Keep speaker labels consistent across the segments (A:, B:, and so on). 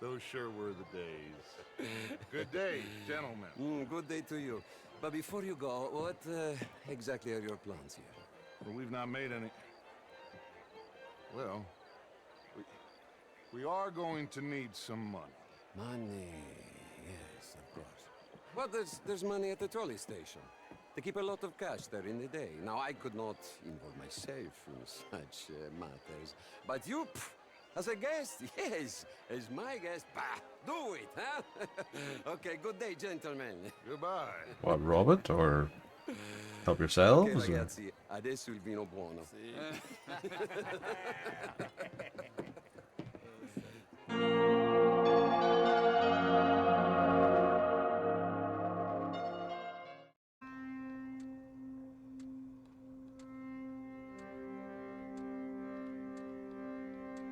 A: Those sure were the days. Good day, gentlemen.
B: Good day to you. But before you go, what exactly are your plans here?
A: Well, we've not made any... Well, we are going to need some money.
B: Money, yes, of course. But there's money at the trolley station. They keep a lot of cash there in the day. Now, I could not involve myself in such matters. But you, as a guest, yes, as my guest, bah, do it, huh? Okay, good day, gentlemen.
A: Goodbye.
C: What, rob it or help
B: Ok,
C: yourselves? Or...
B: ragazzi, adesso il vino buono.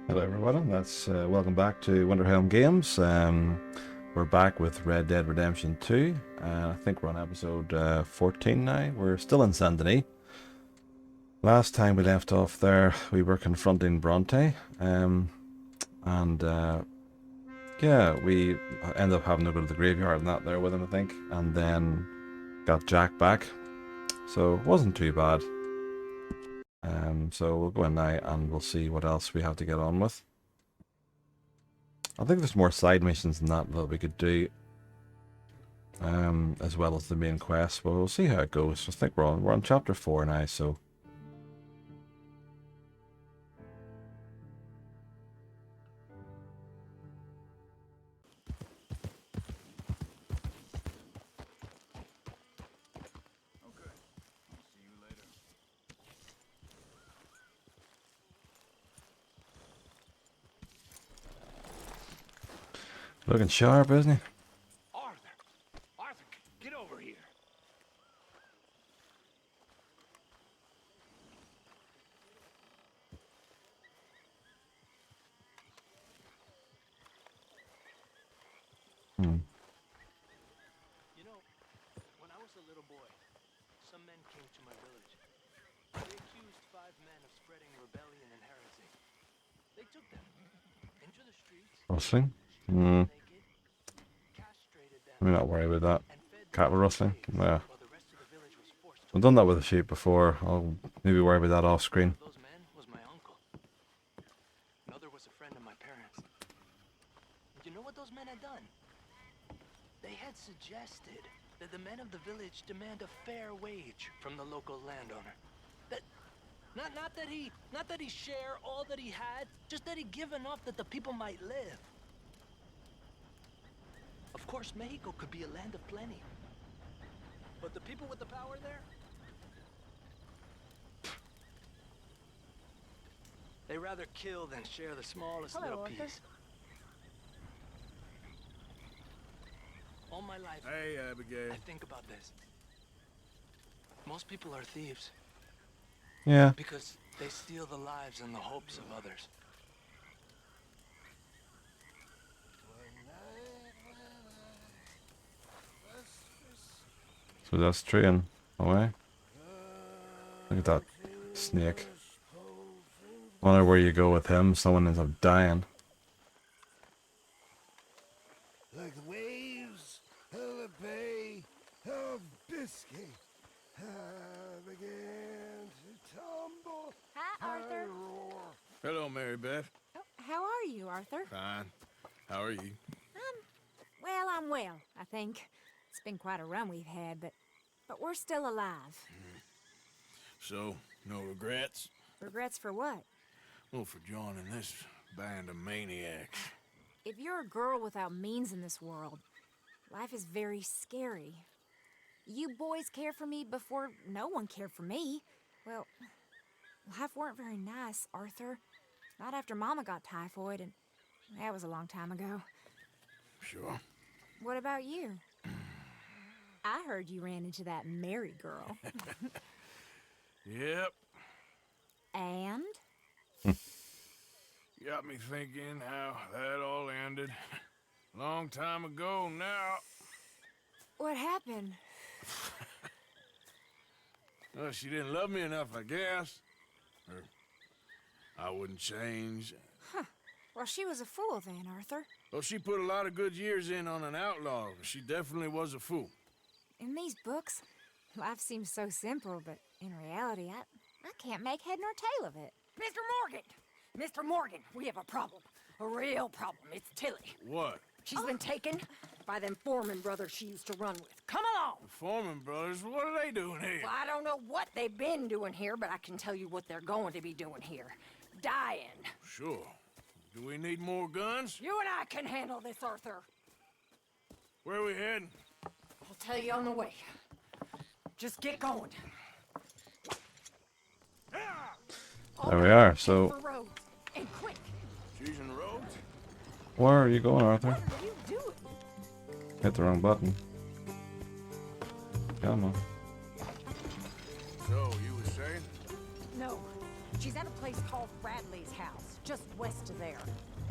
C: Hello everyone, that's welcome back to Winterhelm Games. We're back with Red Dead Redemption 2. I think we're on episode 14 now. We're still in Saint Denis. Last time we left off there, we were confronting Bronte, yeah, we ended up having to go to the graveyard and that there with him, I think, and then got Jack back, so it wasn't too bad. So we'll go in now and we'll see what else we have to get on with. I think there's more side missions than that we could do, as well as the main quest, but we'll see how it goes. I think we're on chapter 4 now, so... Looking sharp, isn't he?
D: Arthur! Arthur, get over here! You know, when I was a little boy, some men came to my village. They accused 5 men of spreading rebellion and heresy. They took them into the streets,
C: Rustling?
D: naked, castrated them,
C: I'm not worried about that.
D: and fed them
C: Cattle rustling?
D: slaves,
C: Yeah.
D: while the rest of the village was forced to
C: I've done that with the sheep before. I'll maybe worry about that off screen.
D: One of those men was my uncle. Another was a friend of my parents. You know what those men had done? They had suggested that the men of the village demand a fair wage from the local landowner. That not that he share all that he had, just that he give enough that the people might live. Of course, Mexico could be a land of plenty. But the people with the power there, they rather kill than share the smallest little piece. All my life,
A: Hey, Abigail.
D: I think about this. Most people are thieves
C: Yeah.
D: because they steal the lives and the hopes of others.
C: So that's straying away. Look at that snake. Wonder where you go with him. Someone ends up dying.
E: Like the waves of the Bay of Biscay, I began to tumble.
F: Hi, Arthur.
E: I roar.
A: Hello, Mary Beth.
F: Oh, how are you, Arthur?
A: Fine. How are you?
F: Well, I'm well, I think. It's been quite a run we've had, but we're still alive.
A: So, no regrets?
F: Regrets for what?
A: Well, for joining this band of maniacs.
F: If you're a girl without means in this world, life is very scary. You boys cared for me before no one cared for me. Well, life weren't very nice, Arthur. Not after Mama got typhoid, and that was a long time ago.
A: Sure.
F: What about you? I heard you ran into that Mary girl.
A: Yep.
F: And?
A: Got me thinking how that all ended. Long time ago now.
F: What happened?
A: Well, she didn't love me enough, I guess. Or I wouldn't change.
F: Well, she was a fool then, Arthur.
A: Well, she put a lot of good years in on an outlaw. She definitely was a fool.
F: In these books, life seems so simple, but in reality, I can't make head nor tail of it.
G: Mr. Morgan! Mr. Morgan, we have a problem. A real problem. It's Tilly.
A: What?
G: She's been taken by them Foreman brothers she used to run with. Come along!
A: The Foreman brothers, what are they doing here?
G: Well, I don't know what they've been doing here, but I can tell you what they're going to be doing here. Dying.
A: Sure. Do we need more guns?
G: You and I can handle this, Arthur.
A: Where are we heading?
G: I'll tell you on the way. Just get going.
C: There we are, so...
G: For roads, and quick.
A: Choosing roads?
C: Where are you going, Arthur?
G: What are you doing?
C: Hit the wrong button. Come on.
A: So, you were saying?
G: No. She's at a place called Radley's house, just west of there.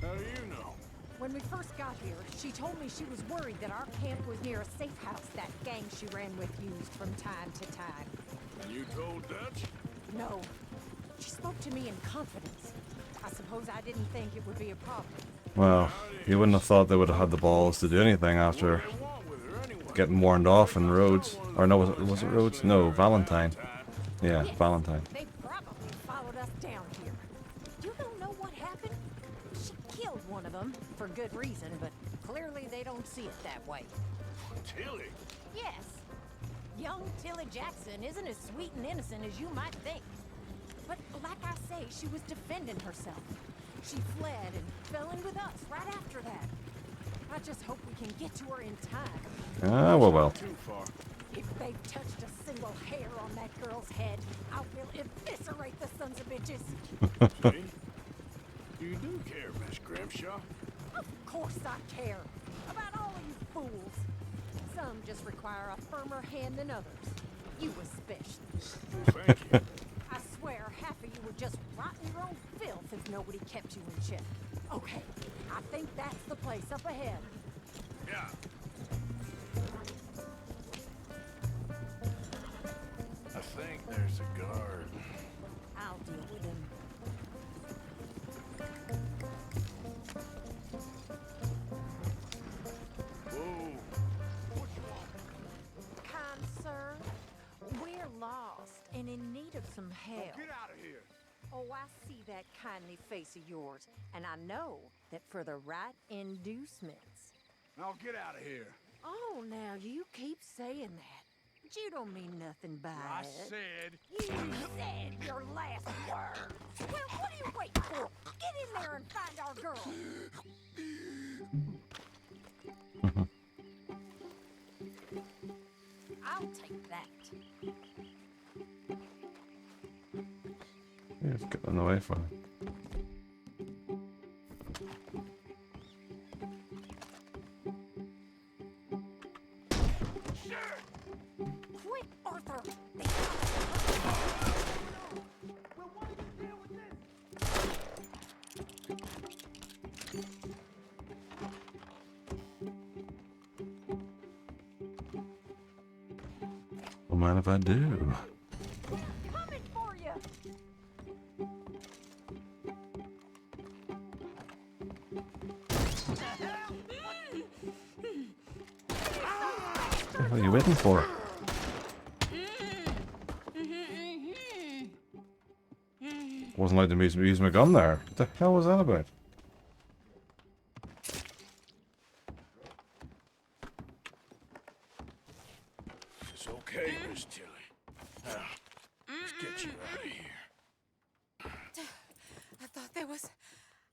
A: How do you know?
G: When we first got here, she told me she was worried that our camp was near a safe house that gang she ran with used from time to time.
A: And you told Dutch?
G: No. She spoke to me in confidence. I suppose I didn't think it would be a problem.
C: Well, you wouldn't have thought they would have had the balls to do anything after
A: What do they want with her anyway?
C: getting warned off in Rhodes. Or no, was it Rhodes? No, Valentine. Yeah,
G: Yes,
C: Valentine.
G: They probably followed us down here. You don't know what happened? She killed one of them, for good reason, but clearly they don't see it that way.
A: Tilly?
G: Yes. Young Tilly Jackson isn't as sweet and innocent as you might think. But like I say, she was defending herself. She fled and fell in with us right after that. I just hope we can get to her in time.
C: Ah, well.
A: Too far.
G: If they've touched a single hair on that girl's head, I will eviscerate the sons of bitches.
A: See? You do care, Miss Grimshaw.
G: Of course I care. About all of you fools. Some just require a firmer hand than others. You especially.
A: Thank you.
G: I swear half of you would just rot in your own filth if nobody kept you in check. Okay, I think that's the place up ahead.
A: Yeah. I think there's a guard.
G: I'll deal with him.
A: Whoa. What you want?
G: Kind sir, we're lost and in need of some help.
E: Get out of here.
G: Oh, I see that kindly face of yours, and I know that for the right inducements.
E: Now get out of here.
G: Oh, now you keep saying that. But you don't mean nothing by
E: I
G: it.
E: said.
G: You said your last word. Well, what are you waiting for? Get in there and find our girl. I'll take that.
C: Yeah, it's getting away from it.
G: Quick, Arthur.
C: Don't mind if I do.
G: Coming for you.
C: What are you waiting for? Wasn't like to use my gun there. What the hell was that about?
A: It's okay, Miss Tilly. Now, let's get you out of here.
F: I thought there was...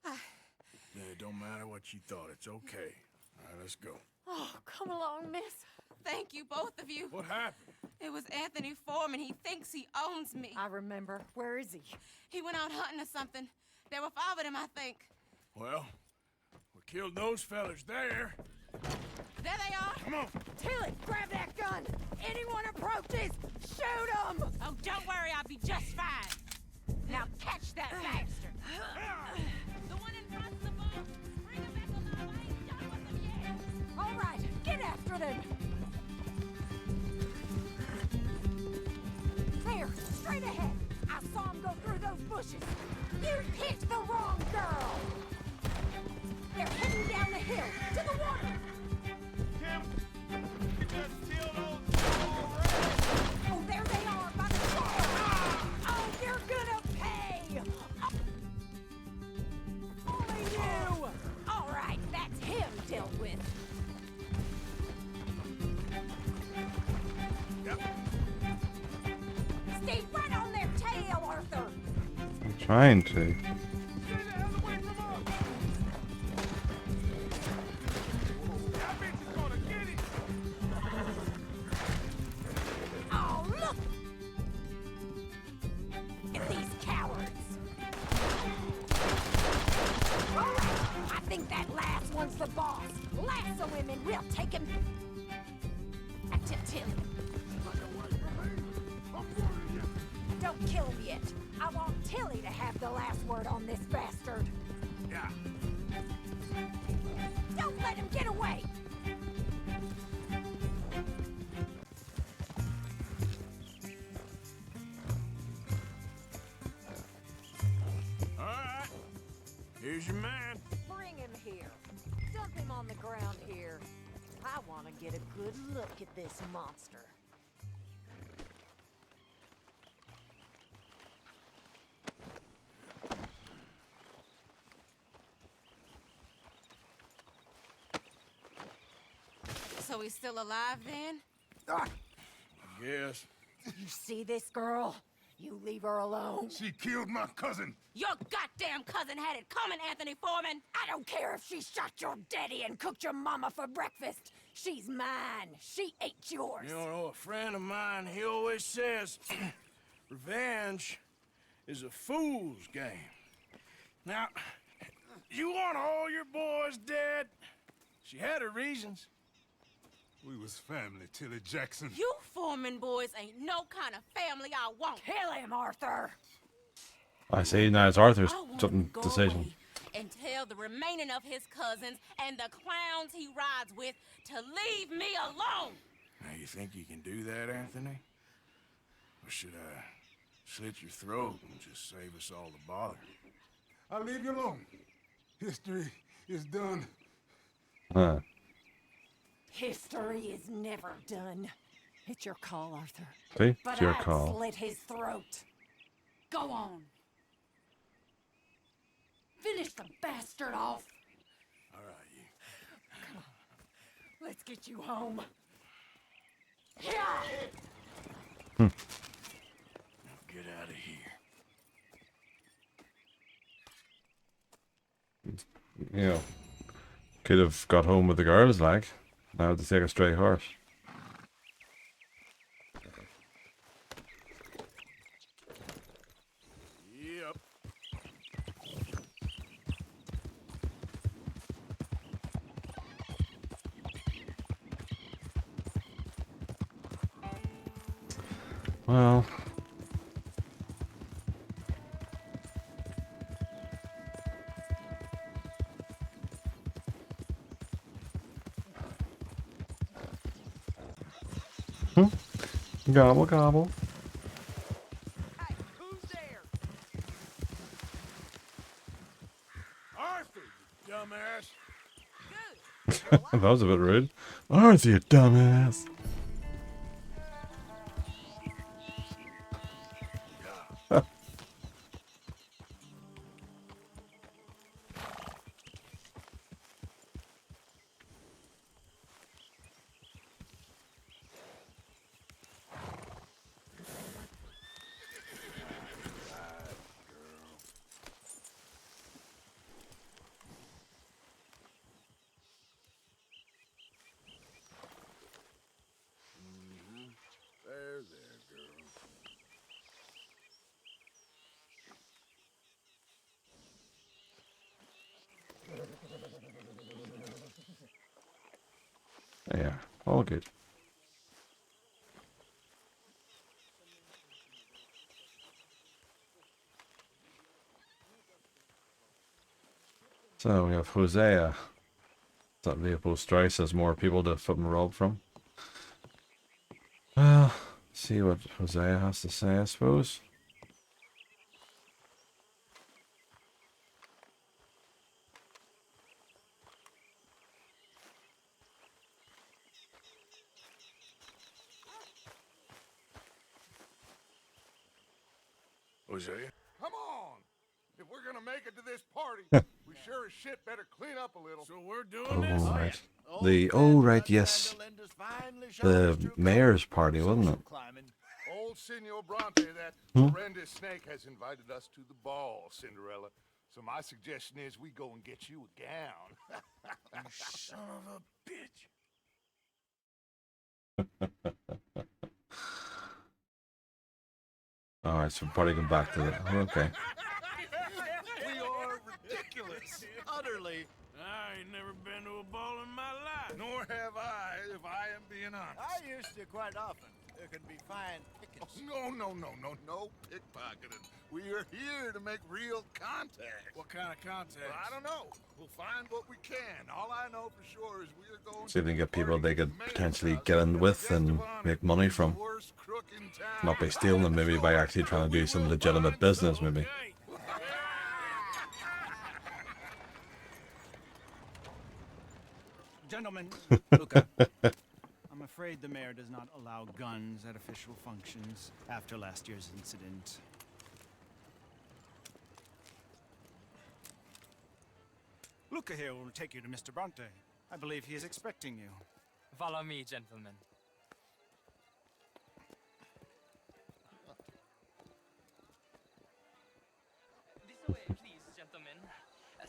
A: Yeah, it don't matter what you thought. It's okay. All right, let's go.
H: Oh, come along, miss. Thank you, both of you.
A: What happened?
H: It was Anthony Foreman. He thinks he owns me.
G: I remember. Where is he?
H: He went out hunting or something. There were 5 of them, I think.
A: Well, we killed those fellas there.
H: There they are.
A: Come on.
G: Tilly, grab that gun. Anyone approaches, shoot them.
H: Oh, don't worry. I'll be just fine.
G: Now catch that bastard.
H: The one in front of the boat. Bring him back alive. I ain't done with them yet.
G: All right, get after them. There, straight ahead. I saw him go through those bushes. You picked the wrong girl. They're heading down the hill to the water. Oh, there they are by the shore. Oh, you're gonna pay. Only you. All right, that's him dealt with. Stay right on their tail, Arthur.
C: I'm trying to.
G: Oh, look at these cowards. All right, I think that last one's the boss. Lasso him and we'll take him back to Tilly. Don't kill him yet. I want Tilly to have the last word on this bastard.
A: Yeah.
G: Don't let him get away.
A: All right. Here's your man.
G: Bring him here. Dump him on the ground here. I want to get a good look at this monster.
H: So he's still alive then?
A: Yes.
G: You see this girl? You leave her alone.
E: She killed my cousin.
H: Your goddamn cousin had it coming, Anthony Foreman!
G: I don't care if she shot your daddy and cooked your mama for breakfast. She's mine. She ate yours.
A: You know, a friend of mine, he always says, revenge is a fool's game. Now, you want all your boys dead? She had her reasons.
E: We was family, Tilly Jackson.
H: You Foreman boys ain't no kind of family I want.
G: Kill him, Arthur.
C: I see, now it's Arthur's
H: I want
C: something
H: to go
C: decision.
H: away and tell the remaining of his cousins and the clowns he rides with to leave me alone.
A: Now, you think you can do that, Anthony? Or should I slit your throat and just save us all the bother?
E: I'll leave you alone. History is done.
C: Huh.
G: History is never done. It's your call, Arthur.
C: See?
G: But
C: It's your
G: I'd
C: call.
G: slit his throat.
H: Go on.
G: Finish the bastard off.
A: All right, you.
G: Let's get you home. Yeah.
A: Now get out of here.
C: You know, could have got home with the girls, like. Now to take a stray horse.
A: Yep.
C: Well. Gobble, gobble.
A: Hey, who's there? Arthur, you dumbass.
C: That was a bit rude. Arthur, you dumbass.
A: There, girl.
C: Yeah, all good. So we have Hosea. That Leopold Strauss has more people to fucking rob from. Well, see what Hosea has to say, I suppose.
A: Jose.
E: Come on! If we're gonna make it to this party, we sure as shit better clean up a little.
A: So we're doing
C: Oh,
A: this?
C: right. Right, yes. The mayor's party, wasn't it?
E: Old Senor Bronte, that horrendous snake, has invited us to the ball, Cinderella. So my suggestion is we go and get you a gown.
A: You son of a bitch.
C: Alright, so party going back to the... Oh, okay.
A: We are ridiculous. Utterly. I ain't never been to a ball in my life.
E: Nor have I, if I am being honest.
I: I used to quite often. There can be fine pickings.
E: No pickpocketing. We are here to make real contact.
A: What kind of contact?
E: Well, I don't know. We'll find what we can. All I know for sure is we are going
C: See if they can
E: to
C: get people
E: party
C: they could
E: with the mayor's
C: potentially
E: house
C: get in
E: as
C: with
E: guest
C: and
E: of honor.
C: make money from.
E: The worst crook in town.
C: Not by stealing them, maybe by actually trying to do some legitimate business, maybe.
A: Okay.
I: Gentlemen, look up. I'm afraid the mayor does not allow guns at official functions after last year's incident. Luca here will take you to Mr. Bronte. I believe he is expecting you.
D: Follow me, gentlemen. This way, please, gentlemen.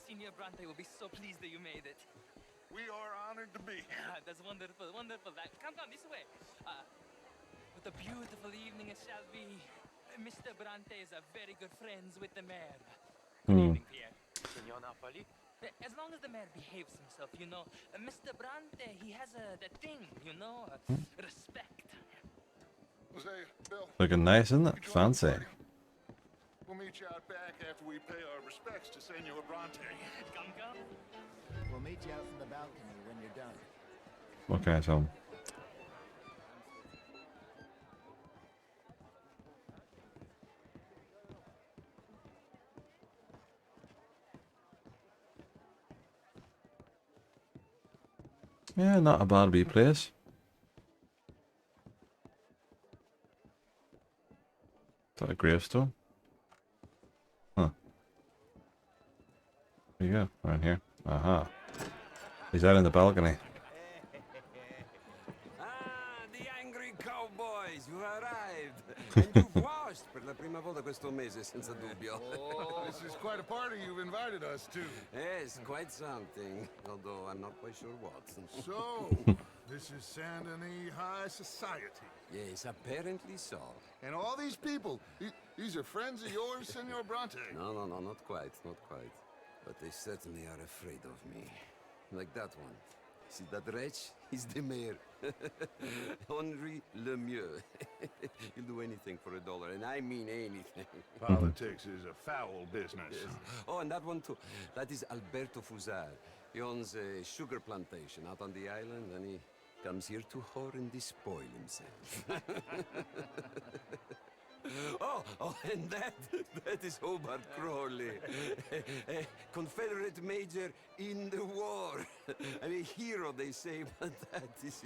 D: Senior Bronte will be so pleased that you made it.
E: We are honored to be here.
D: That's wonderful, wonderful. Come this way. What a beautiful evening it shall be. Mr. Bronte is a very good friends with the mayor. Good evening, Pierre. Signor Napoli? As long as the mayor behaves himself, you know. Mr. Bronte, he has that thing, you know, respect.
E: Jose, Bill,
C: Looking nice, isn't it?
E: you join the
C: Fancy.
E: party? We'll meet you out back after we pay our respects to Senor Bronte.
D: Come.
I: We'll meet you out from the balcony when you're done.
C: Okay, so... Yeah, not a bad wee place. Is that a gravestone? Huh. There you go, right here. Aha. He's out in the balcony.
B: The angry cowboys, you arrived. And you've washed per la prima volta questo mese, senza dubbio.
E: Oh, this is quite a party you've invited us to.
B: Yes, quite something. Although I'm not quite sure what.
E: So, this is Saint Denis High Society.
B: Yes, apparently so.
E: And all these people, these are friends of yours, Senor Bronte?
B: No, not quite, not quite. But they certainly are afraid of me. Like that one. See that wretch? He's the mayor. Henri Lemieux. He'll do anything for $1, and I mean anything.
E: Politics is a foul business.
B: Yes. Oh, and that one too. That is Alberto Fusar. He owns a sugar plantation out on the island, and he comes here to whore and despoil himself. Oh, and that is Hobart Crawley, a Confederate major in the war. I mean, hero, they say, but that is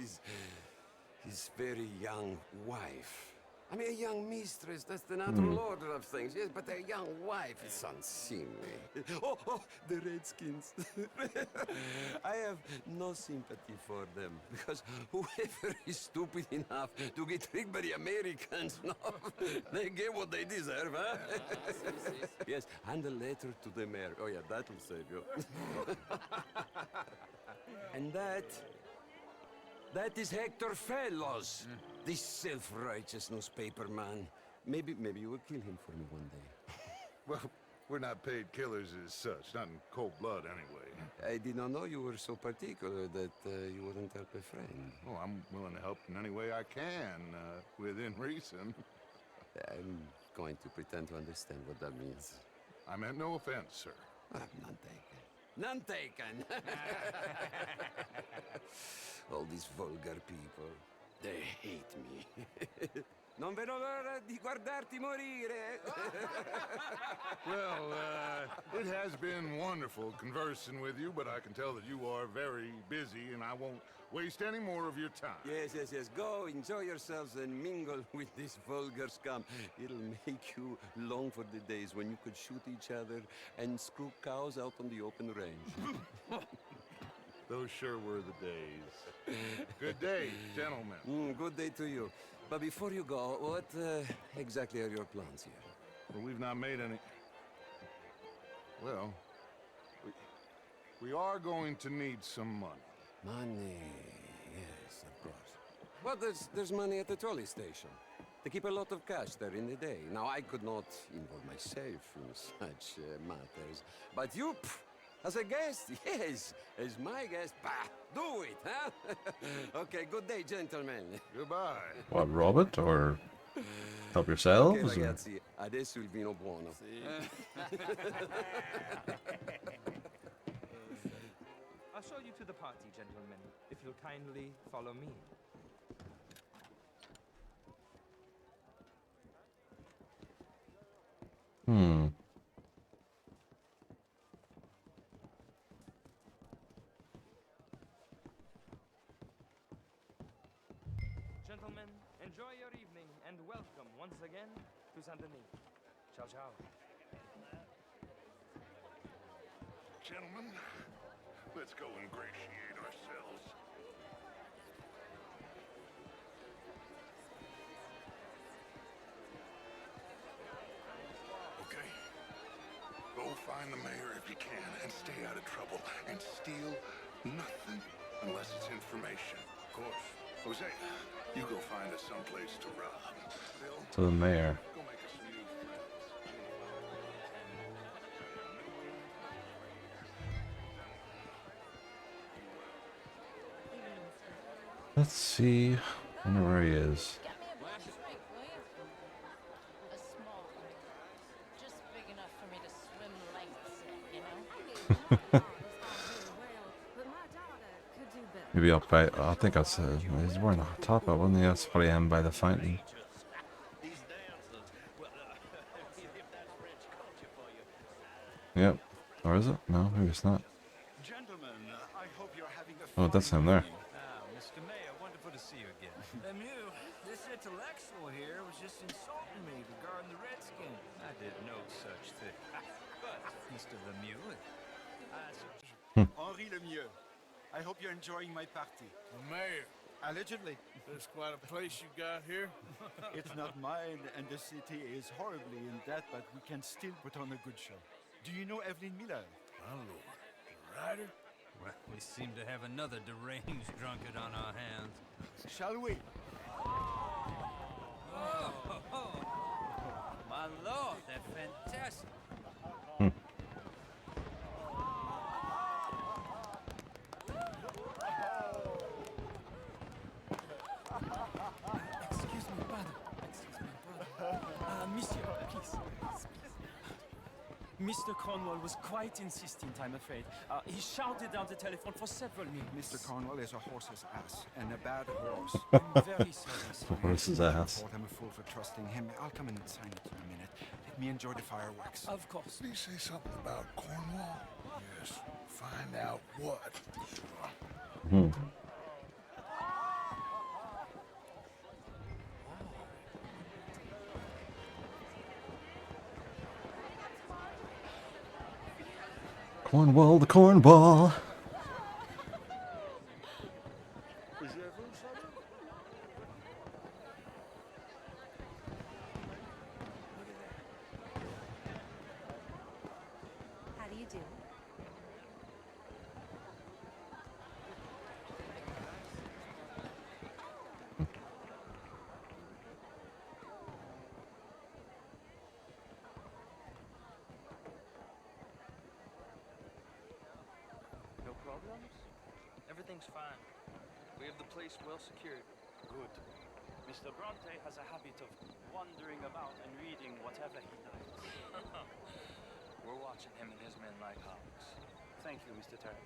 B: his very young wife. I mean, a young mistress, that's the natural order of things, yes, but a young wife is unseemly. Oh, the Redskins. I have no sympathy for them, because whoever is stupid enough to get tricked by the Americans, no, they get what they deserve, huh? Yes, and a letter to the mayor. Oh, yeah, that'll save you. And that is Hector Fellows, this self-righteous newspaper man. Maybe you will kill him for me one day.
E: Well, we're not paid killers as such, not in cold blood anyway.
B: I did not know you were so particular that you wouldn't help a friend.
E: Oh, I'm willing to help in any way I can, within reason.
B: I'm going to pretend to understand what that means.
E: I meant no offense, sir.
B: None taken. None taken! All these vulgar people, they hate me. Non vedo l'ora di guardarti morire.
E: Well, it has been wonderful conversing with you, but I can tell that you are very busy, and I won't waste any more of your time.
B: Yes. Go, enjoy yourselves and mingle with this vulgar scum. It'll make you long for the days when you could shoot each other and screw cows out on the open range.
E: Those sure were the days. Good day, gentlemen.
B: Good day to you. But before you go, what exactly are your plans here?
E: Well, we've not made any... Well, we are going to need some money.
B: Money, yes, of course. Well, there's money at the trolley station. They keep a lot of cash there in the day. Now, I could not involve myself in such matters. But you, as a guest, yes, as my guest, do it, huh? Okay, good day, gentlemen.
E: Goodbye.
C: What, rob it or help yourselves?
B: Okay,
C: Or?
B: ragazzi, adesso il vino buono.
J: I'll show you to the party, gentlemen, if you'll kindly follow me. Gentlemen, enjoy your evening and welcome once again to Saint-Denis. Ciao, ciao.
E: Gentlemen, let's go ingratiate ourselves. Okay. Go find the mayor if you can and stay out of trouble. And steal nothing unless it's information. Of course. Jose, you go find us someplace to rob. Bill,
C: To the mayor.
E: go make us some new friends.
C: Let's see. I wonder where he is.
G: Get me a black drink, will you? A small one. Just big enough for me to swim lanes in, you know?
F: But my daughter could do better.
C: Maybe up by. I think that's. He's wearing a top up, wasn't he? That's probably him by the fountain. Yep. Or is it? No, maybe it's not.
I: Gentlemen, I hope you're having a
C: Oh, that's him there.
I: Mr. Mayor, wonderful to see you again.
K: Lemieux, this intellectual here was just insulting me regarding the Redskins.
I: I did no such thing. But, Mr. Lemieux, Henri Lemieux, I hope you're enjoying my party.
A: The mayor,
I: Allegedly.
A: that's quite a place you got here.
I: It's not mine, and the city is horribly in debt, but we can still put on a good show. Do you know Evelyn Miller?
A: My lord, the writer?
K: Well, we seem to have another deranged drunkard on our hands.
I: Shall we?
K: My lord, that's fantastic.
J: Excuse me, brother. Monsieur, please. Mr. Cornwall was quite insistent, I'm afraid. He shouted down the telephone for several minutes.
I: Mr. Cornwall is a horse's ass, and a bad horse.
J: I'm very sorry, sir.
C: Horse's ass.
I: I'm a fool for trusting him. I'll come in and sign it in a minute. Let me enjoy the fireworks.
J: Of course.
E: Did he say something about Cornwall? Yes. Find out what. Sure.
C: Cornwall, the cornball.
F: How do you do?
J: No problems? Everything's fine. We have the place well secured. Good. Mr. Bronte has a habit of wandering about and reading whatever he likes. We're watching him and his men like hawks. Thank you, Mr. Terry.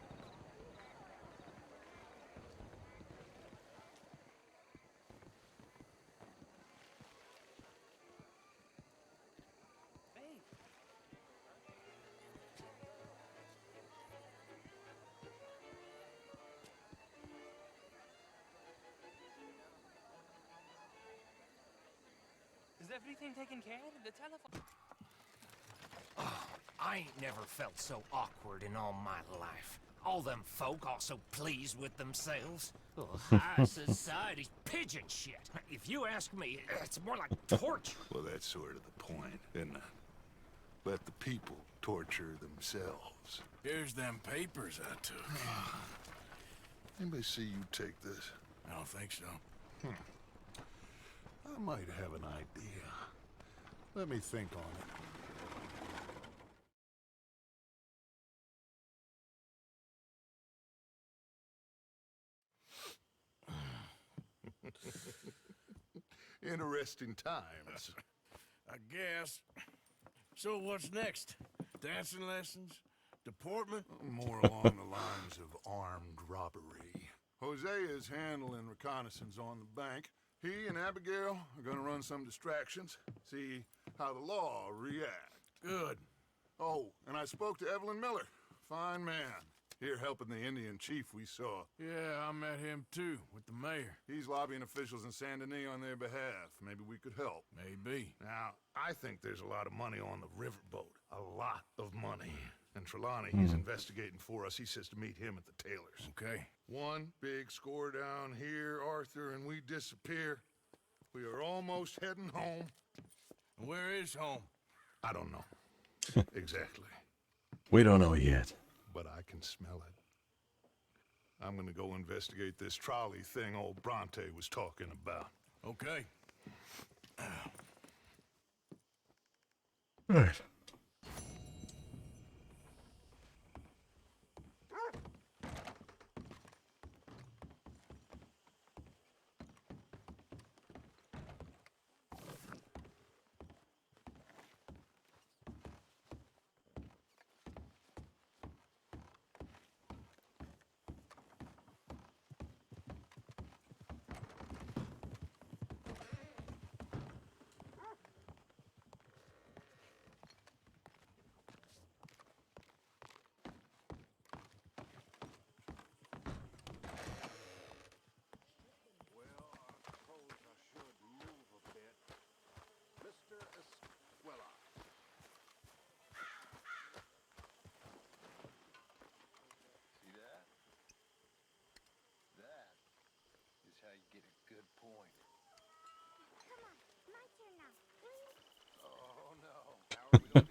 J: Is everything taken care of? The telephone...
L: I ain't never felt so awkward in all my life. All them folk all so pleased with themselves. Oh, high society's pigeon shit. If you ask me, it's more like torture.
E: Well, that's sort of the point, isn't it? Let the people torture themselves.
A: Here's them papers I took.
E: Anybody see you take this?
A: I don't think so.
E: I might have an idea. Let me think on it. Interesting times.
A: I guess. So what's next? Dancing lessons? Deportment?
E: More along the lines of armed robbery. Hosea is handling reconnaissance on the bank. He and Abigail are gonna run some distractions, see how the law react.
A: Good.
E: Oh, and I spoke to Evelyn Miller. Fine man. Here helping the Indian chief we saw.
A: Yeah, I met him too, with the mayor.
E: He's lobbying officials in Saint Denis on their behalf. Maybe we could help.
A: Maybe.
E: Now, I think there's a lot of money on the riverboat. A lot of money. And Trelawney, he's investigating for us. He says to meet him at the Taylors.
A: Okay.
E: One big score down here, Arthur, and we disappear. We are almost heading home.
A: Where is home?
E: I don't know. Exactly.
C: We don't know yet.
E: But I can smell it. I'm gonna go investigate this trolley thing old Bronte was talking about.
A: Okay.
C: Right.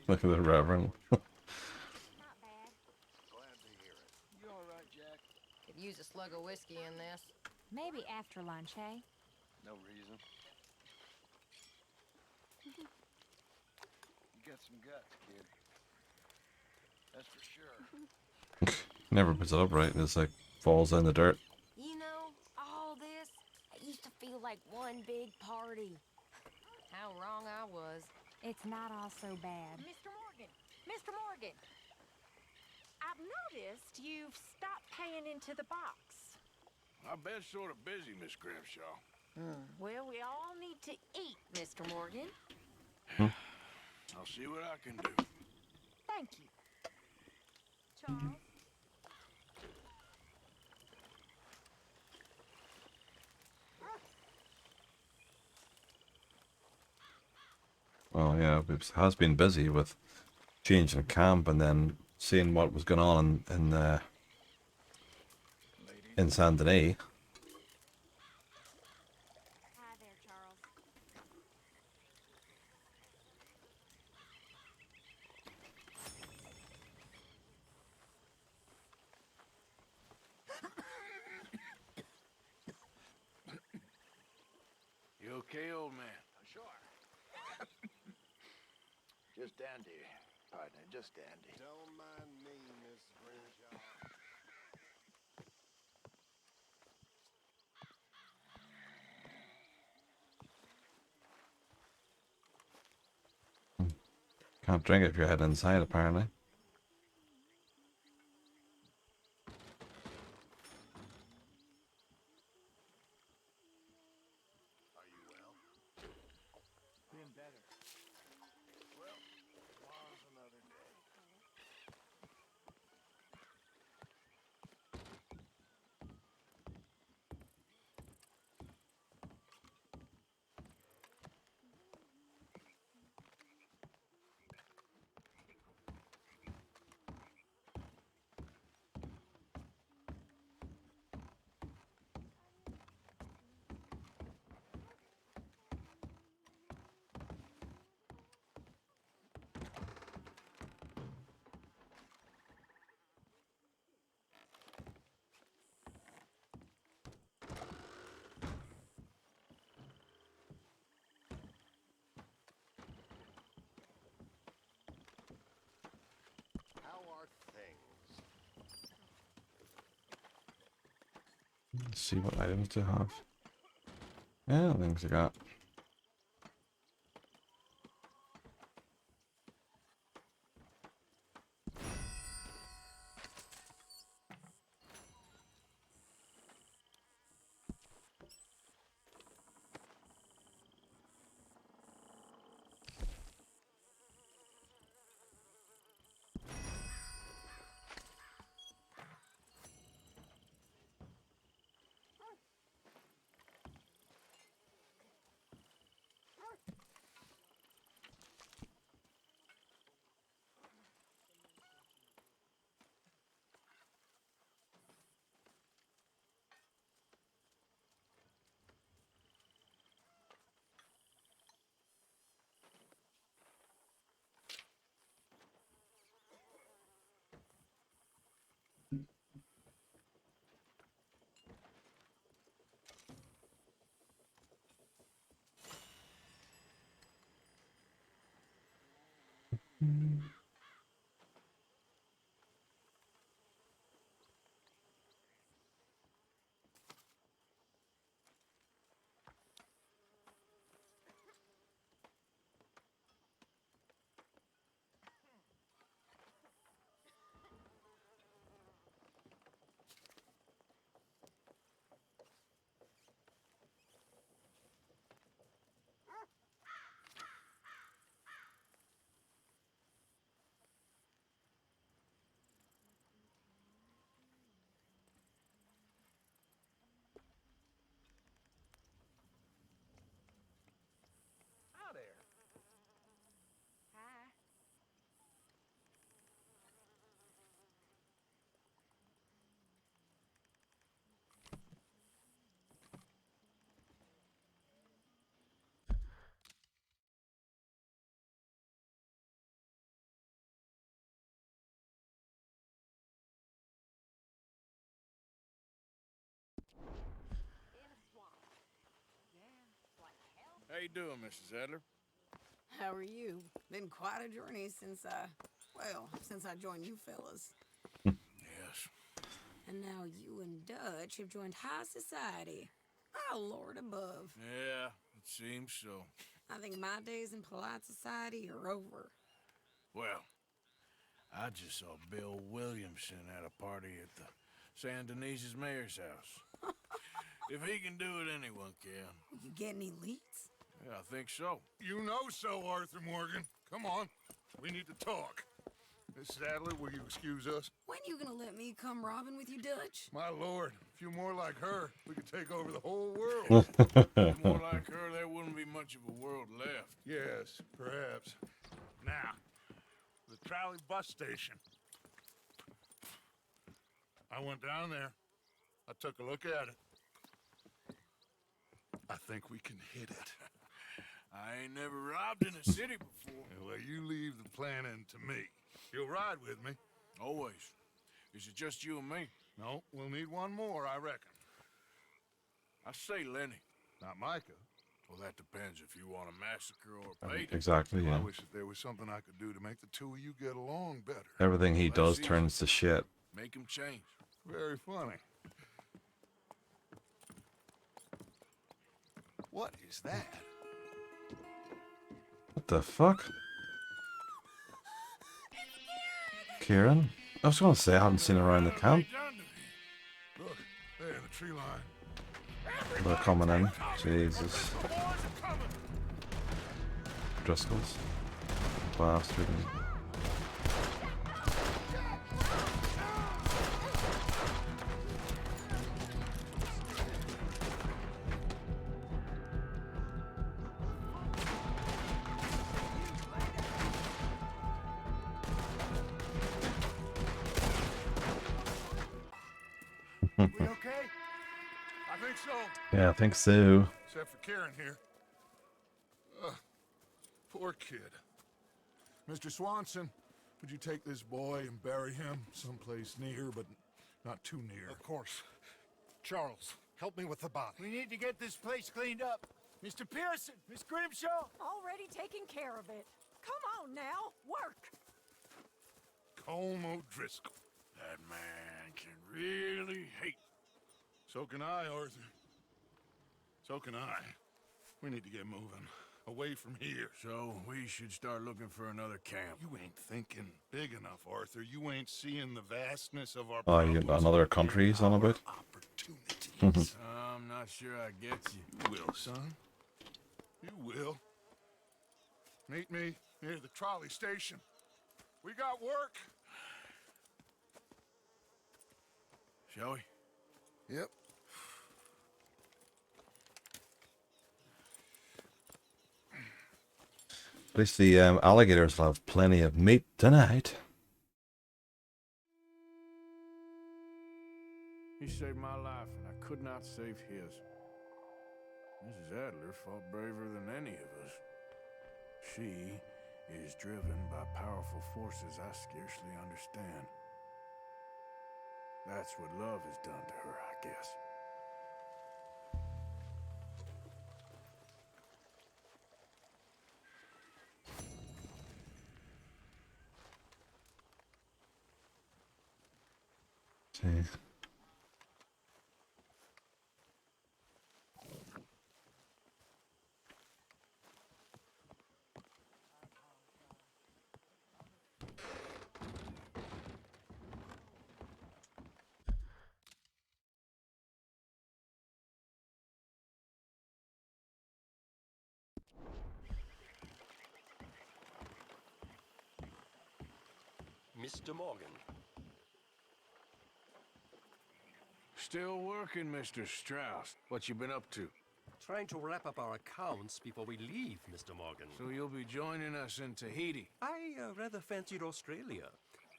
C: Look at the Reverend.
G: Not bad.
K: You all right, Jack?
G: Could use a slug of whiskey in this.
F: Maybe after lunch, hey?
K: No reason. You got some guts, kid. That's for sure.
C: Never puts it up right. It's like falls in the dirt.
G: You know, all this, it used to feel like one big party. How wrong I was.
F: It's not all so bad.
G: Mr. Morgan! Mr. Morgan! I've noticed you've stopped paying into the box.
A: I've been sort of busy, Miss Grimshaw.
G: Well, we all need to eat, Mr. Morgan.
A: I'll see what I can do.
G: Thank you. Charles?
C: Well, yeah, it has been busy with changing camp and then seeing what was going on in Saint Denis.
F: Hi there, Charles.
A: You okay, old man?
M: Sure. Just dandy, partner, just dandy.
E: Don't mind me, Miss Grimshaw.
C: Can't drink if you're heading inside, apparently.
E: Are you well?
J: Been better.
E: Well, tomorrow's another day.
C: Let's see what items to have. Yeah, things I got.
K: Out there.
G: Hi.
A: How you doing, Mrs. Adler?
N: How are you? Been quite a journey since I joined you fellas.
A: Yes.
N: And now you and Dutch have joined high society. Oh, Lord above.
A: Yeah, it seems so.
N: I think my days in polite society are over.
A: Well, I just saw Bill Williamson at a party at the San Denise's mayor's house. If he can do it, anyone can.
N: You get any leads?
A: Yeah, I think so.
E: You know so, Arthur Morgan. Come on. We need to talk. Mrs. Adler, will you excuse us?
N: When you gonna let me come robbing with you, Dutch?
E: My lord, a few more like her, we could take over the whole world.
A: More like her, there wouldn't be much of a world left.
E: Yes, perhaps. Now, the trolley bus station. I went down there. I took a look at it. I think we can hit it.
A: I ain't never robbed in a city before.
E: Well, you leave the planning to me. You'll ride with me.
A: Always. Is it just you and me?
E: No, we'll need one more, I reckon.
A: I say Lenny.
E: Not Micah.
A: Well, that depends if you want a massacre or a bait.
C: Exactly,
E: Well,
C: yeah.
E: I wish that there was something I could do to make the two of you get along better.
C: Everything he
A: Well,
C: does
A: that's
C: turns to shit.
A: Make him change.
E: Very funny. What is that?
C: What the fuck? Kieran? I was gonna say I haven't seen her around the camp.
E: Look, there, the tree line.
C: They're coming in. Jesus. Driscoll's. Bastard.
E: We okay? I think so.
C: Yeah, I think so.
E: Except for Karen here. Poor kid. Mr. Swanson, would you take this boy and bury him someplace near, but not too near?
K: Of course. Charles, help me with the body. We need to get this place cleaned up. Mr. Pearson, Miss Grimshaw.
G: Already taking care of it. Come on now, work.
E: Colm O'Driscoll.
A: That man can really hate.
E: So can I, Arthur. So can I. We need to get moving. Away from here.
A: So we should start looking for another camp.
E: You ain't thinking big enough, Arthur. You ain't seeing the vastness of our
C: Oh, you got another country he's on about?
E: opportunities.
A: I'm not sure I get you.
E: You will, son. You will. Meet me near the trolley station. We got work.
A: Shall we?
E: Yep.
C: At least the alligators will have plenty of meat tonight.
A: He saved my life, and I could not save his. Mrs. Adler fought braver than any of us. She is driven by powerful forces I scarcely understand. That's what love has done to her, I guess.
C: See.
O: Mr. Morgan.
A: Still working, Mr. Strauss. What you been up to?
O: Trying to wrap up our accounts before we leave, Mr. Morgan.
A: So you'll be joining us in Tahiti?
O: I rather fancied Australia.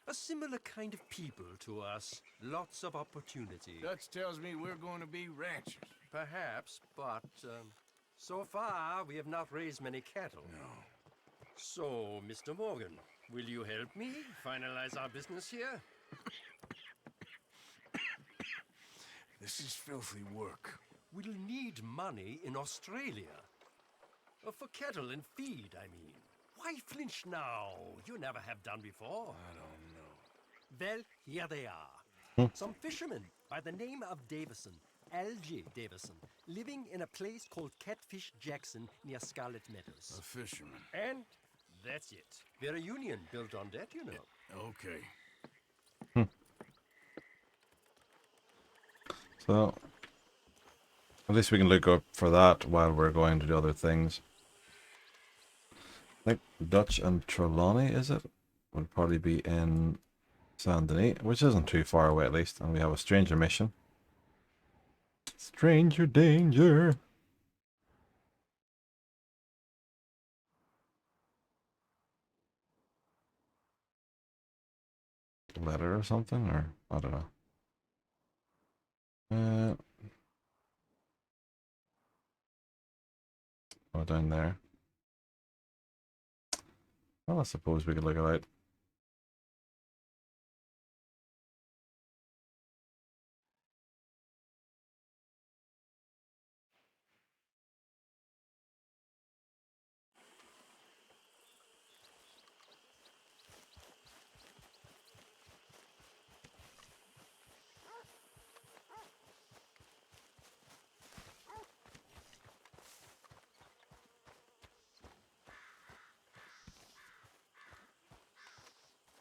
O: A similar kind of people to us. Lots of opportunity.
A: Dutch tells me we're going to be ranchers.
O: Perhaps, but so far we have not raised many cattle.
A: No.
O: So, Mr. Morgan, will you help me finalize our business here?
A: This is filthy work.
O: We'll need money in Australia. For cattle and feed, I mean. Why flinch now? You never have done before.
A: I don't know.
O: Well, here they are. Some fishermen by the name of Davison, L.J. Davison, living in a place called Catfish Jackson near Scarlet Meadows.
A: A fisherman.
O: And that's it. We're a union built on that, you know.
A: Okay.
C: So, at least we can look up for that while we're going to do other things. I think Dutch and Trelawney, is it? Would probably be in Saint-Denis, which isn't too far away at least. And we have a stranger mission. Stranger danger. Letter or something, or I don't know. Oh, down there. Well, I suppose we could look it out.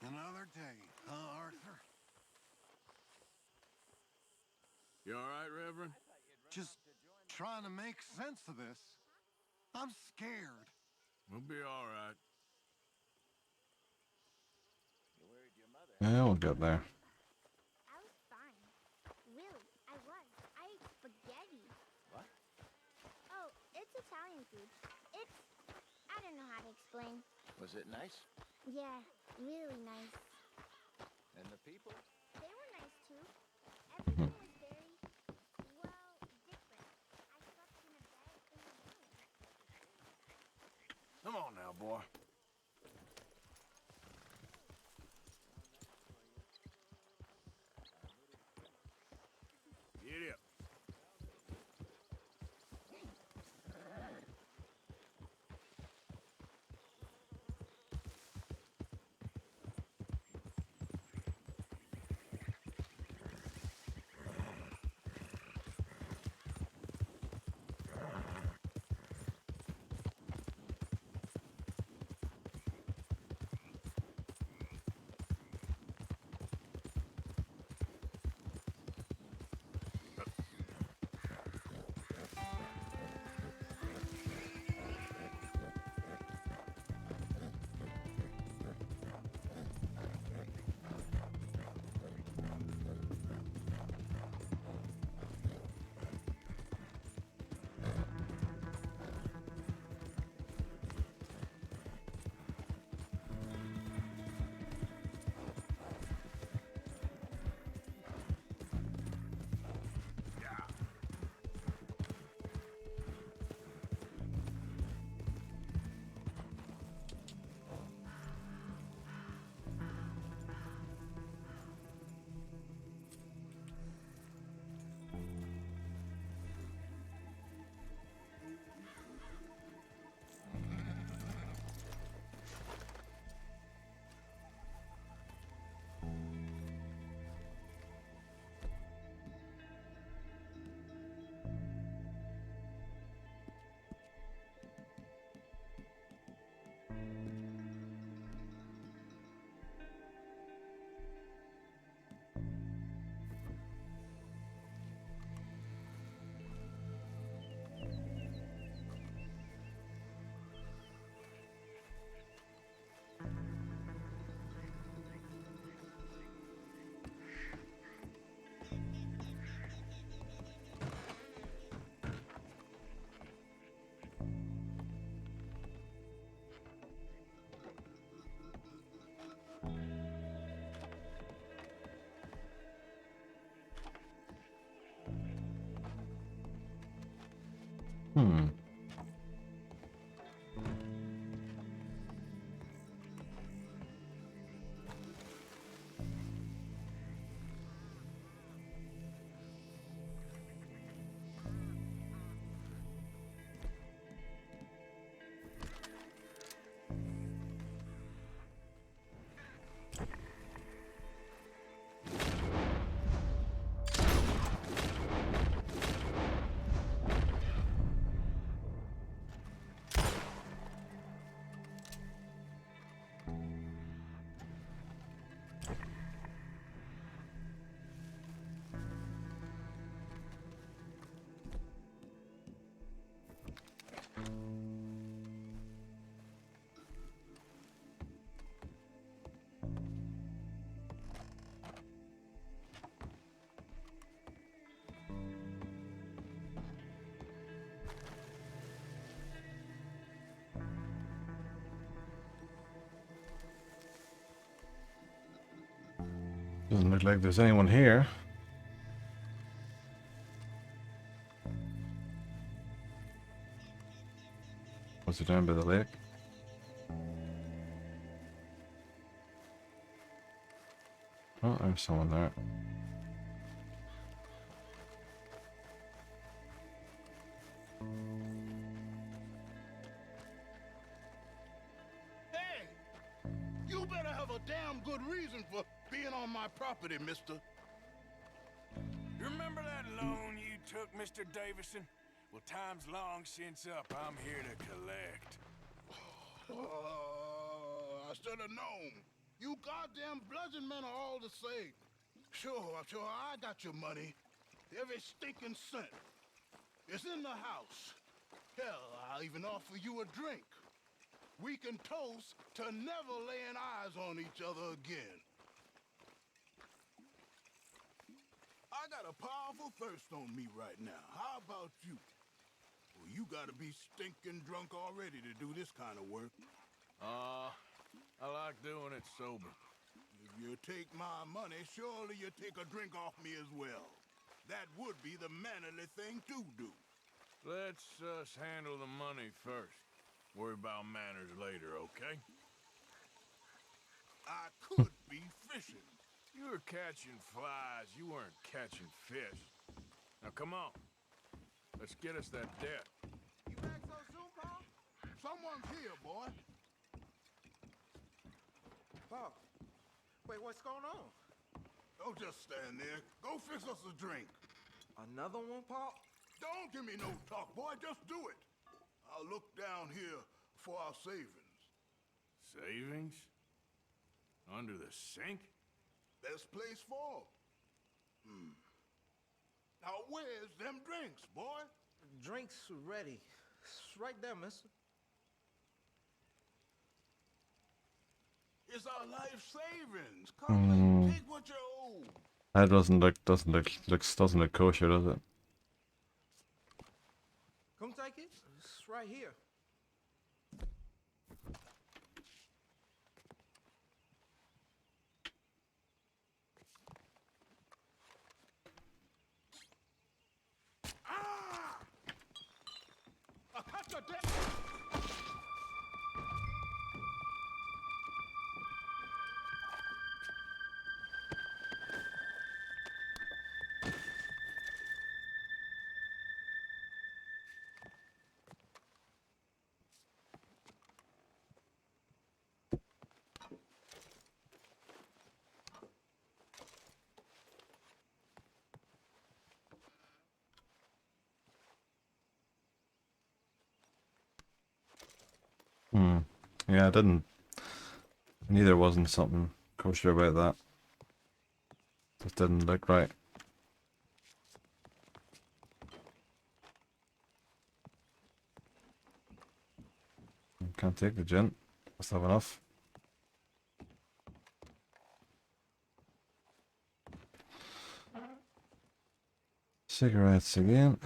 K: Another day, huh, Arthur?
A: You all right, Reverend?
K: Just trying to make sense of this. I'm scared.
A: We'll be all right.
C: Yeah, we'll get there.
P: I was fine. Really, I was. I ate spaghetti.
M: What?
P: Oh, it's Italian food. I don't know how to explain.
M: Was it nice?
P: Yeah, really nice.
M: And the people?
P: They were nice too. Everything was very, well, different. I slept in a bed in the room.
A: Come on now, boy. Get up.
C: Hmm. Doesn't look like there's anyone here. Was it down by the lake? Oh, there's someone there.
A: Hey! You better have a damn good reason for being on my property, mister. You remember that loan you took, Mr. Davison? Well, time's long since up. I'm here to collect. I should have known. You goddamn bludgeon men are all the same. Sure, I got your money. Every stinking cent. It's in the house. Hell, I'll even offer you a drink. We can toast to never laying eyes on each other again. I got a powerful thirst on me right now. How about you? Well, you gotta be stinking drunk already to do this kind of work. I like doing it sober. If you take my money, surely you take a drink off me as well. That would be the mannerly thing to do. Let's handle the money first. Worry about manners later, okay? I could be fishing. You were catching flies. You weren't catching fish. Now, come on. Let's get us that debt. You back so soon, Paul? Someone's here, boy.
K: Paul, wait, what's going on?
A: Don't just stand there. Go fix us a drink.
K: Another one, Paul?
A: Don't give me no talk, boy. Just do it. I'll look down here for our savings. Savings? Under the sink? Best place for 'em. Now, where's them drinks, boy?
K: Drinks ready. It's right there, mister.
A: It's our life savings. Come and take what you owe.
C: That doesn't look kosher, does it?
K: Come take it. It's right here.
A: I cut your debt.
C: Yeah, I didn't. Neither wasn't something kosher about that. Just didn't look right. Can't take the gin. Must have enough. Cigarettes again.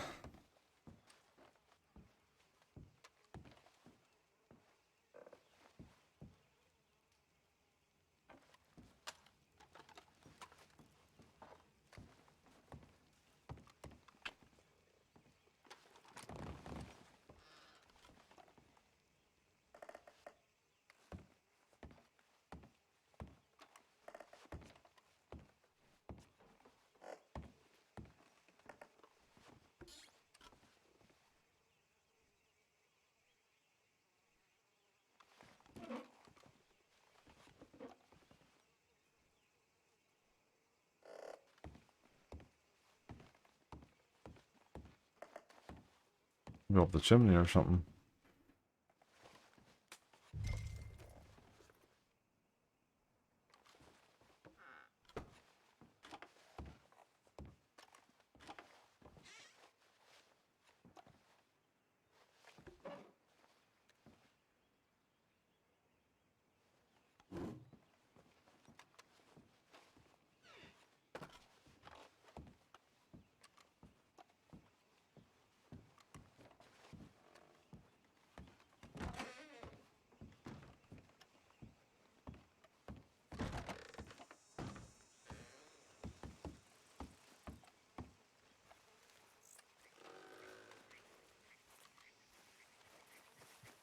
C: Go up the chimney or something.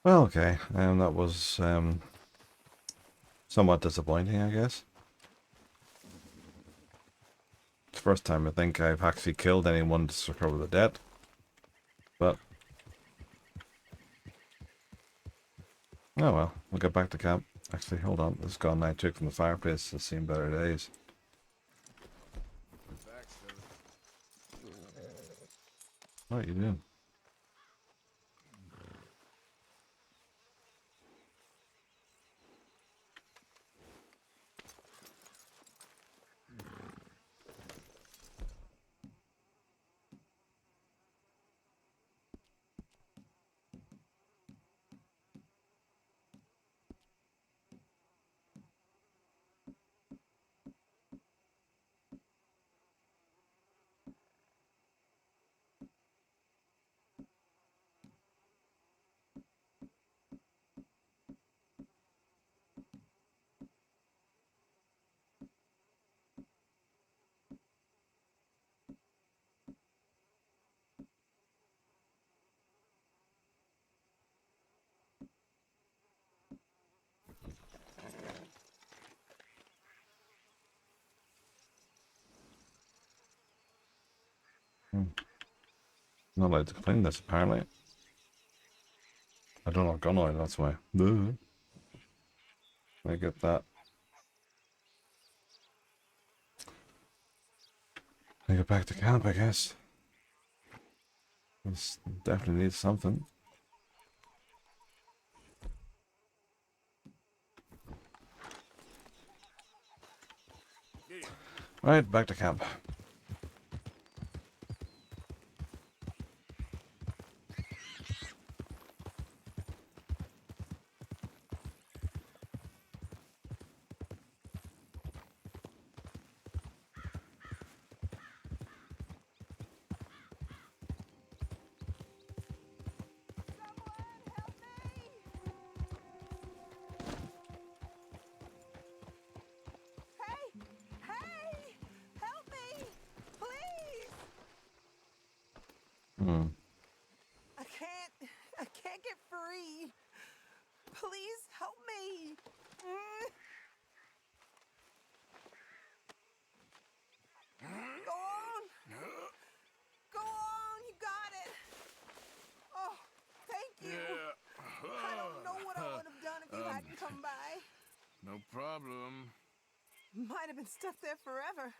C: Well, okay, that was somewhat disappointing, I guess. It's the first time I think I've actually killed anyone to recover the debt. But oh well, we'll get back to camp. Actually, hold on, this gun I took from the fireplace has seen better days. What are you doing? Not allowed to clean this, apparently. I don't know gun oil, that's why. I get that. I get back to camp, I guess. This definitely needs something. Right, back to camp.
G: Hey! Help me! Please! I can't get free. Please help me. Go on. Go on, you got it. Oh, thank you.
A: Yeah.
G: I don't know what I would have done if you hadn't come by.
A: No problem.
G: Might have been stuck there forever.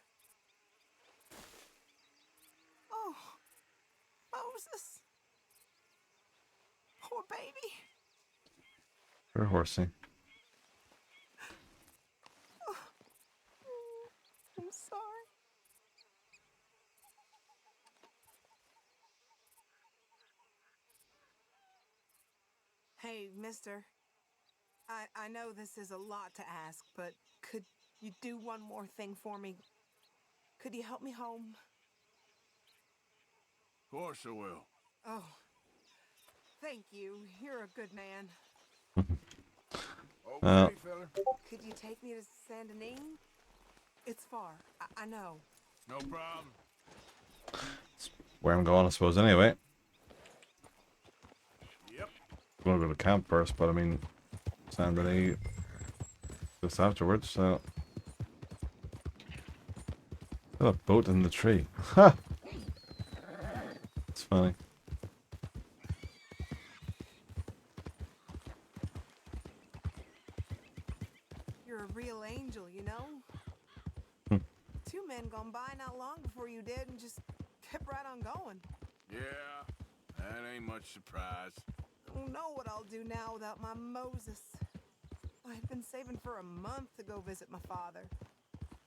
G: Oh, Moses. Poor baby.
C: Poor horsey.
G: Oh, I'm sorry. Hey, mister. I know this is a lot to ask, but could you do one more thing for me? Could you help me home?
A: Of course I will.
G: Oh, thank you. You're a good man.
A: Okay, fella.
G: Could you take me to Saint Denis? It's far, I know.
A: No problem.
C: Where I'm going, I suppose, anyway.
A: Yep.
C: I'm gonna go to camp first, but I mean, Saint Denis just afterwards, so. Got a boat in the tree. Ha! It's funny.
G: You're a real angel, you know? 2 men gone by not long before you did and just kept right on going.
A: Yeah, That ain't much surprise.
N: I don't know what I'll do now without my Moses. I've been saving for a month to go visit my father.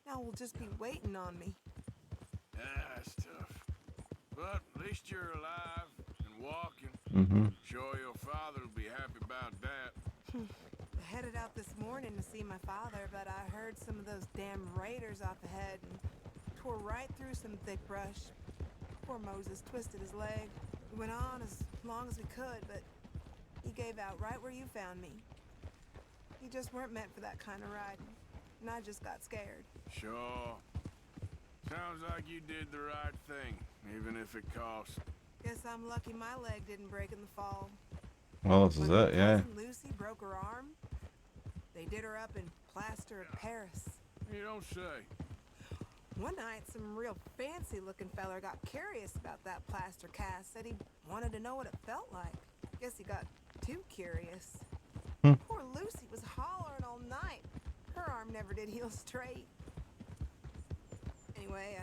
N: Now we'll just be waiting on me.
A: That's tough. But at least you're alive and walking.
C: Mm-hmm.
A: Sure your father will be happy about that.
N: I headed out this morning to see my father, but I heard some of those damn raiders off ahead and tore right through some thick brush. Poor Moses twisted his leg. We went on as long as we could, but he gave out right where you found me. You just weren't meant for that kind of riding, and I just got scared.
A: Sure. Sounds like you did the right thing, even if it cost.
N: Guess I'm lucky my leg didn't break in the fall.
C: Well, this is it, yeah.
N: Cousin Lucy broke her arm. They did her up in plaster of Paris.
A: You don't say.
N: One night, some real fancy-looking feller got curious about that plaster cast. Said he wanted to know what it felt like. Guess he got too curious. Poor Lucy was hollering all night. Her arm never did heal straight. Anyway,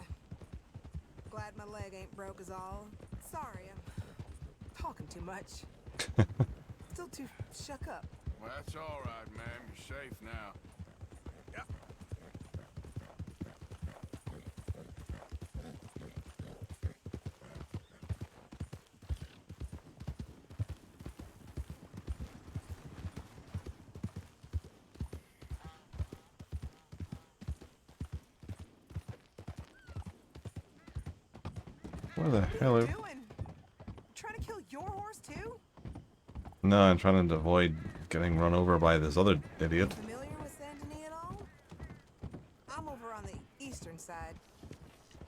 N: glad my leg ain't broke is all. Sorry, I'm talking too much. Still too shook up.
A: Well, that's all right, ma'am. You're safe now. Yep.
C: Where the hell are...
N: Trying to kill your horse too?
C: No, I'm trying to avoid getting run over by this other idiot.
N: Familiar with Saint Denis at all? I'm over on the eastern side.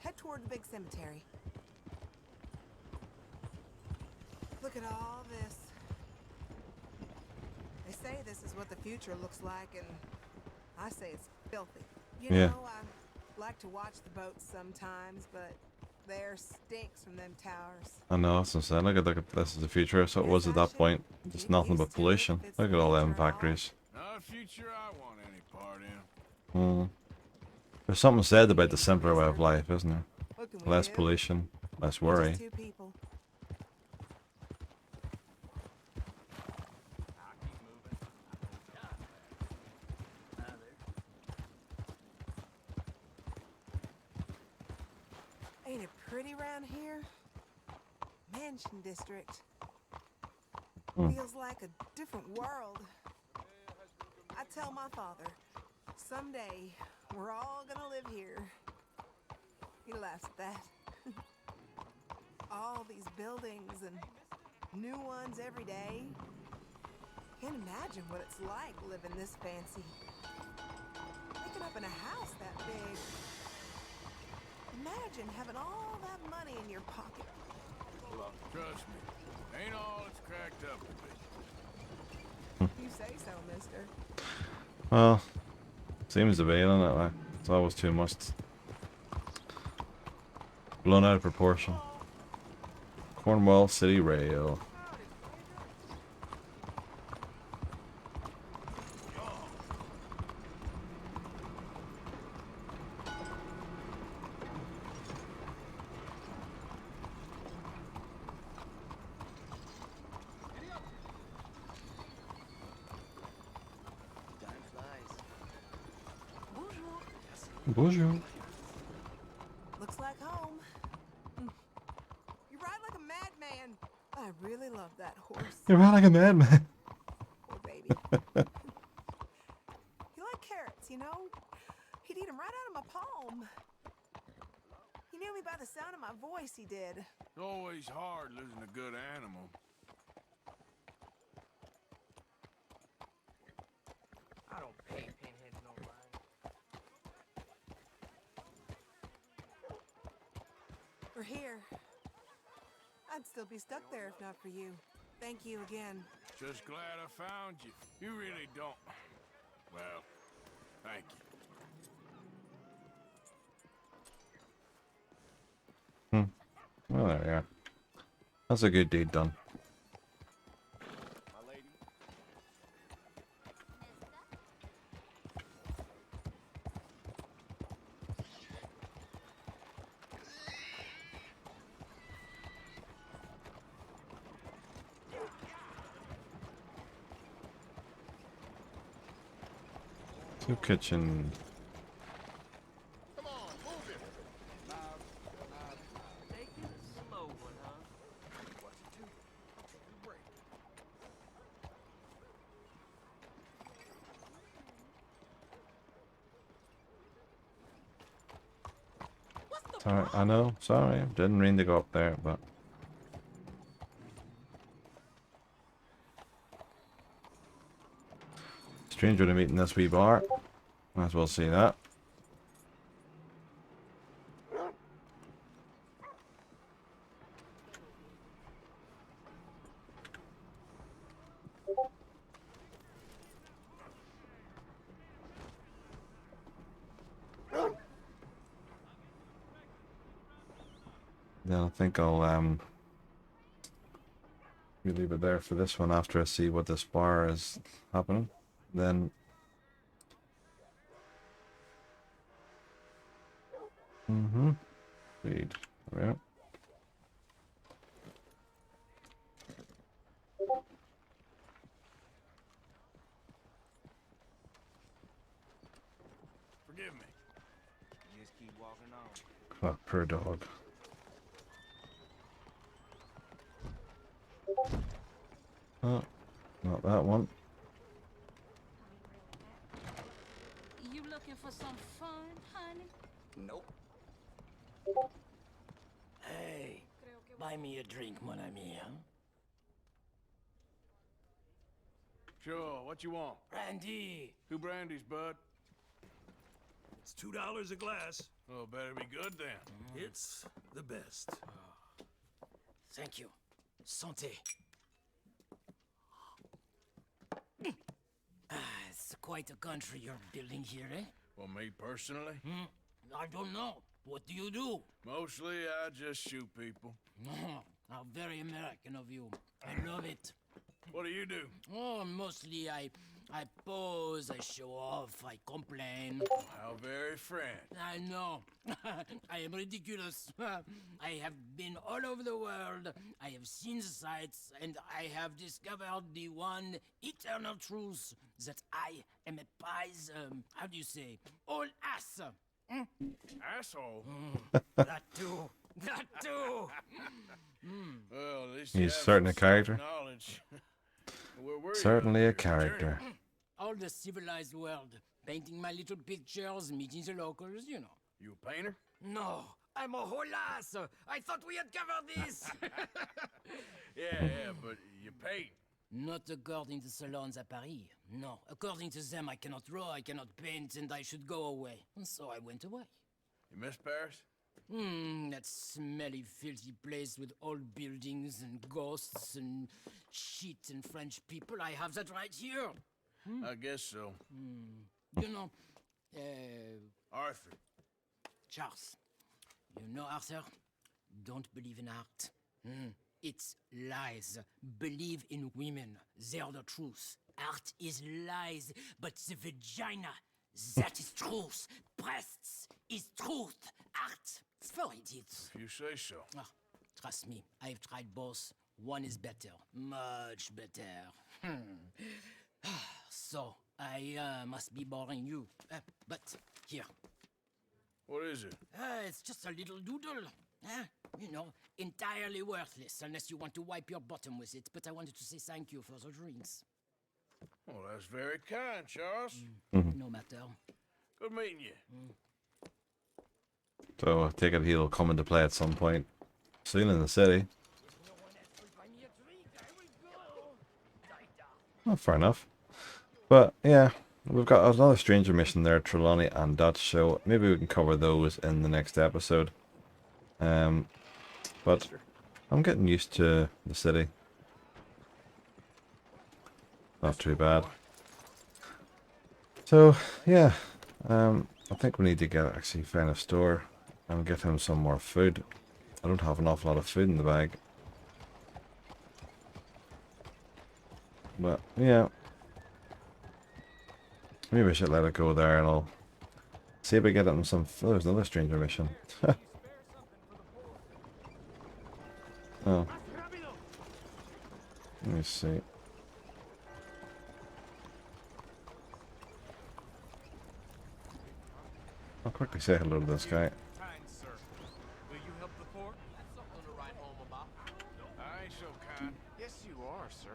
N: Head toward the big cemetery. Look at all this. They say this is what the future looks like, and I say it's filthy. You know, I like to watch the boats sometimes, but the air stinks from them towers.
C: I know, that's what I'm saying. Look at this is the future. So it was at that point. Just nothing but pollution. Look at all them factories.
A: Not a future I want any part in.
C: There's something said about the simpler way of life, isn't there? Less pollution, less worry.
N: Ain't it pretty around here? Mansion district. Feels like a different world. I tell my father, someday we're all gonna live here. He laughs at that. All these buildings and new ones every day. Can't imagine what it's like living this fancy. Waking up in a house that big. Imagine having all that money in your pocket.
A: Trust me, ain't all it's cracked up to be.
N: You say so, mister.
C: Well, seems to be, isn't it? Like, it's always too much. Blown out of proportion. Cornwall City Rail. Bonjour.
N: Looks like home. You ride like a madman. I really love that horse.
C: You ride like a madman.
N: Poor baby. He liked carrots, you know? He'd eat them right out of my palm. He knew me by the sound of my voice, he did.
A: It's always hard losing a good animal.
D: I don't pay pinheads no mind.
N: We're here. I'd still be stuck there if not for you. Thank you again.
A: Just glad I found you. You really don't. Well, thank you.
C: Well, there we are. That's a good deed done. To kitchen.
J: Take it a slow one, huh? What's it do? Break.
C: Sorry, I know. Sorry, didn't mean to go up there, but stranger to meet in this wee bar. Might as well see that. Then I think I'll we leave it there for this one after I see what this bar is happening. Then read. There we are.
A: Forgive me.
J: Just keep walking on.
C: Clap per dog. Oh, not that one.
H: You looking for some fun, honey?
D: Nope. Hey, buy me a drink, mon ami, huh?
A: Sure, what you want?
D: Brandy.
A: Two brandies, bud.
Q: It's $2 a glass.
A: Oh, better be good then.
Q: It's the best.
D: Thank you. Santé. It's quite a country you're building here, eh?
A: Well, me personally?
D: I don't know. What do you do?
A: Mostly, I just shoot people.
D: How very American of you. I love it.
A: What do you do?
D: Oh, mostly I pose, I show off, I complain.
A: How very French.
D: I know. I am ridiculous. I have been all over the world. I have seen the sights, and I have discovered the one eternal truth that I am a pies, how do you say, all ass.
A: Asshole?
D: That too. That too.
A: Well, at least
C: He's certainly a character.
A: knowledge.
C: Certainly a character.
D: All the civilized world. Painting my little pictures, meeting the locals, you know.
A: You a painter?
D: No, I'm a whole ass. I thought we had covered this.
A: Yeah, but you paint.
D: Not according to salons at Paris. No, according to them, I cannot draw, I cannot paint, and I should go away. And so I went away.
A: You miss Paris?
D: That smelly, filthy place with old buildings and ghosts and shit and French people. I have that right here.
A: I guess so.
D: You know,
A: Arthur.
D: Charles. You know, Arthur? Don't believe in art. It's lies. Believe in women. They're the truth. Art is lies, but the vagina, that is truth. Breasts is truth. Art. It's for idiots.
A: If you say so.
D: Trust me, I've tried both. One is better. Much better. So, I must be boring you. But, here.
A: What is it?
D: It's just a little doodle. You know, entirely worthless unless you want to wipe your bottom with it. But I wanted to say thank you for the drinks.
A: Well, that's very kind, Charles.
D: No matter.
A: Good meeting you.
C: So I take it he'll come into play at some point soon in the city. Oh, fair enough. But yeah, we've got another stranger mission there, Trelawney and Dutch, so maybe we can cover those in the next episode. But I'm getting used to the city. Not too bad. So yeah, I think we need to actually find a store and get him some more food. I don't have an awful lot of food in the bag. But yeah, maybe I should let it go there and I'll see if we get him some. Oh, there's another stranger mission. Oh. Let me see. I'll quickly say hello to this guy.
J: Kind sir. Will you help the poor? That's something to write home about.
A: I ain't so kind.
R: Yes, you are, sir.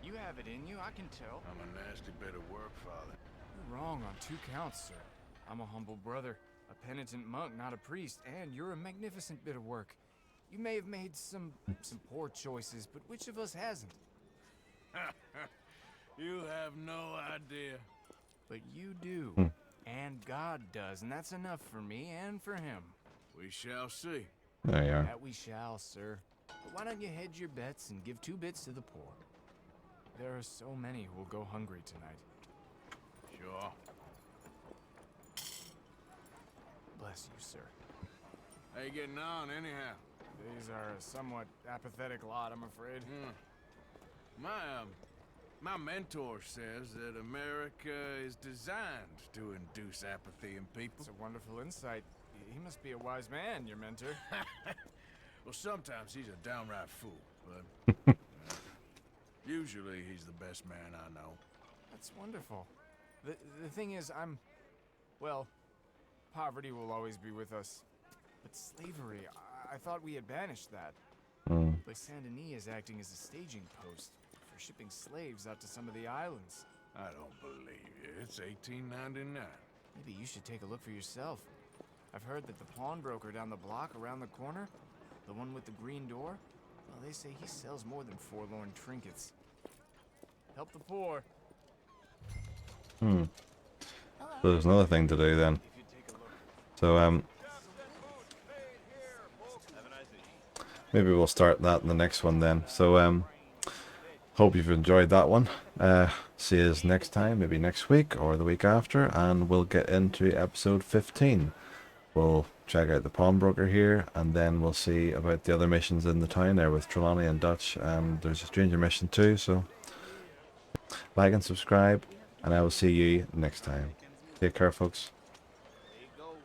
R: You have it in you, I can tell.
A: I'm a nasty bit of work, Father.
R: You're wrong on 2 counts, sir. I'm a humble brother, a penitent monk, not a priest, and you're a magnificent bit of work. You may have made some poor choices, but which of us hasn't?
A: You have no idea.
R: But you do. And God does, and that's enough for me and for him.
A: We shall see.
C: There you are.
R: That we shall, sir. But why don't you hedge your bets and give 2 bits to the poor? There are so many who will go hungry tonight.
A: Sure.
R: Bless you, sir.
A: How you getting on, anyhow?
R: These are a somewhat apathetic lot, I'm afraid.
A: My mentor says that America is designed to induce apathy in people.
R: It's a wonderful insight. He must be a wise man, your mentor.
A: Well, sometimes he's a downright fool, but usually he's the best man I know.
R: That's wonderful. The thing is, well, poverty will always be with us. But slavery, I thought we had banished that. But Saint Denis is acting as a staging post for shipping slaves out to some of the islands.
A: I don't believe you. It's 1899.
R: Maybe you should take a look for yourself. I've heard that the pawnbroker down the block around the corner, the one with the green door, well, they say he sells more than forlorn trinkets. Help the poor.
C: So there's another thing to do then. So maybe we'll start that in the next one then. So hope you've enjoyed that one. See you next time, maybe next week or the week after, and we'll get into episode 15. We'll check out the pawnbroker here, and then we'll see about the other missions in the town there with Trelawney and Dutch, and there's a stranger mission too. So like and subscribe, and I will see you next time. Take care, folks.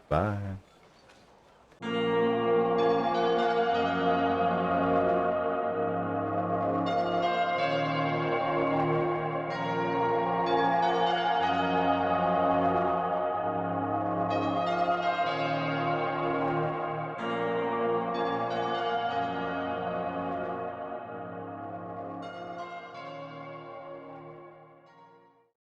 C: Bye.